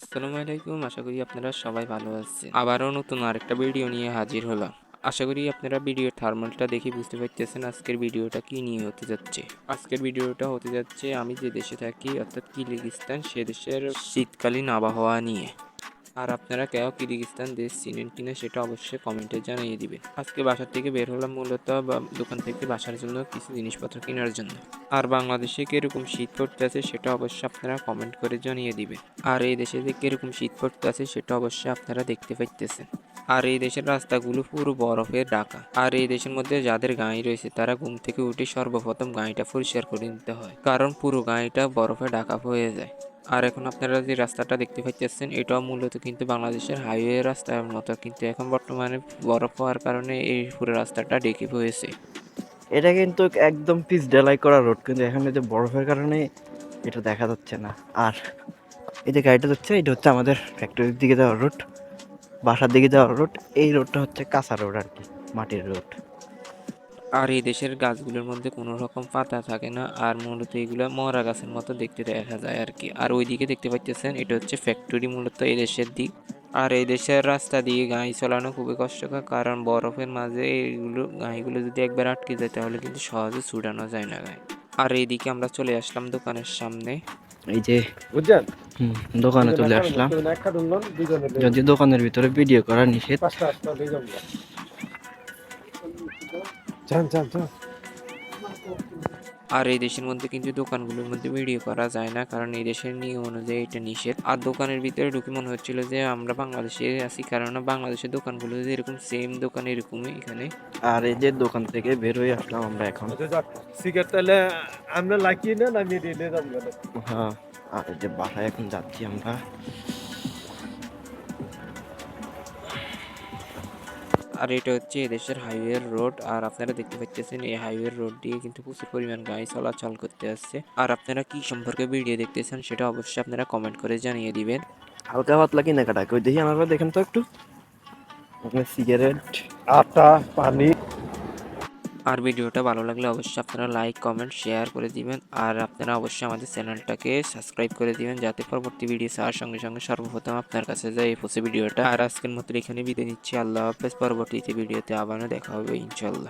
আসসালামু আলাইকুম। আশা করি আপনারা সবাই ভালো আছেন। আবারও নতুন আরেকটা ভিডিও নিয়ে হাজির হলাম। আশা করি আপনারা ভিডিওর থার্মালটা দেখে বুঝতে পারতেছেন আজকের ভিডিওটা কি নিয়ে হতে যাচ্ছে। আজকের ভিডিওটা হতে যাচ্ছে আমি যে দেশে থাকি অর্থাৎ কিরগিজস্তান সে দেশের শীতকালীন আবহাওয়া নিয়ে। আর আপনারা কেউ কিরগিজস্তান দেশ চিনেন কিনা সেটা অবশ্যই কমেন্টে জানিয়ে দিবেন। আজকে বাসার থেকে বের হলাম মূলত দোকান থেকে বাসার জন্য কিছু জিনিসপত্র কেনার জন্য। আর বাংলাদেশে কিরকম শীত পড়তেছে সেটা অবশ্যই আপনারা কমেন্ট করে জানিয়ে দিবেন। আর এই দেশে যে কিরকম শীত পড়তেছে সেটা অবশ্যই আপনারা দেখতে পাইতেছেন। আর এই দেশের রাস্তাগুলো পুরো বরফে ঢাকা। আর এই দেশের মধ্যে যাদের গাড়ি রয়েছে তারা ঘুম থেকে উঠে সর্বপ্রথম গাড়িটা পরিষ্কার করে নিতে হয়, কারণ পুরো গাড়িটা বরফে ঢাকা হয়ে যায়। আর এখন আপনারা যে রাস্তাটা দেখতে পাইতেছেন এটাও মূলত কিন্তু বাংলাদেশের হাইওয়ে রাস্তার মতো, কিন্তু এখন বর্তমানে বরফ হওয়ার কারণে এই পুরো রাস্তাটা ঢেকে হয়েছে। এটা কিন্তু একদম পিচ ঢালাই করা রোড, কিন্তু এখানে যে বরফের কারণে এটা দেখা যাচ্ছে না। আর এই যে গাড়িটা যাচ্ছে এটা হচ্ছে আমাদের ফ্যাক্টরির দিকে যাওয়ার রোড, বাসার দিকে যাওয়ার রোড। এই রোডটা হচ্ছে কাঁচা রোড আর কি, মাটির রোড। আর এই দেশের গাছগুলোর মধ্যে কোনো রকম পাতা থাকে না, আর মূলত এগুলো মরা গাছের মতো দেখতে দেখা যায় আর কি। আর ওইদিকে দেখতে পাচ্ছেন এটা হচ্ছে ফ্যাক্টরি, মূলত এই দেশের দিক। আর এই দেশের রাস্তা দিয়ে গাড়ি চালানো খুবই কষ্টকর, কারণ বরফের মাঝে এইগুলো গাড়িগুলো যদি একবার আটকে যায় তাহলে কিন্তু সহজে ছুটানো যায় না গাড়ি। আর এইদিকে আমরা চলে আসলাম দোকানের সামনে। এই যে বুঝছেন, দোকানে চলে আসলাম। যদি দোকানের ভিতরে ভিডিও করা নিষেধ। আর এই দেশের মধ্যে কিন্তু দোকানগুলোর মধ্যে ভিডিও করা যায় না, কারণ এই দেশের নিয়ম অনুযায়ী এটা নিষেধ। আর দোকানের ভিতরে ঢুকে মনে হচ্ছিল যে আমরা বাংলাদেশে আছি, কারণ বাংলাদেশের দোকানগুলো যেরকম সেম দোকান এরকমই এখানে। আর এই যে দোকান থেকে বের হয়ে আসলাম আমরা এখন। সিগারেট তাহলে আমরা লাগিয়ে নেন, আমি রেলে যাবো। হ্যাঁ, আর এই যে বাসায় এখন যাচ্ছি আমরা। আর এটা হচ্ছে এদেশের হাইওয়ের রোড। আর আপনারা দেখতে পাচ্ছেন এই হাইওয়ের রোড দিয়ে কিন্তু প্রচুর পরিমাণ গাড়ি চলাচল করতে আসছে। আর আপনারা কি সম্পর্কে ভিডিও দেখতেছেন সেটা অবশ্যই আপনারা কমেন্ট করে জানিয়ে দিবেন। হালকা পাতলা কেনাকাটা করে দেখি আমার দেখেন তো একটু। সিগারেট, আটা, পানি। আর ভিডিওটা ভালো লাগলে অবশ্যই আপনারা লাইক কমেন্ট শেয়ার করে দিবেন। আর আপনারা অবশ্যই আমাদের চ্যানেলটাকে সাবস্ক্রাইব করে দিবেন, যাতে পরবর্তী ভিডিও ছাড়ার সঙ্গে সঙ্গে সর্বপ্রথম আপনার কাছে যায় এই ভিডিওটা। আর আজকের মতো এখানে বিদায় নিচ্ছি। আল্লাহ হাফেজ। পরবর্তীতে ভিডিওতে আবারও দেখা হবে ইনশাল্লাহ।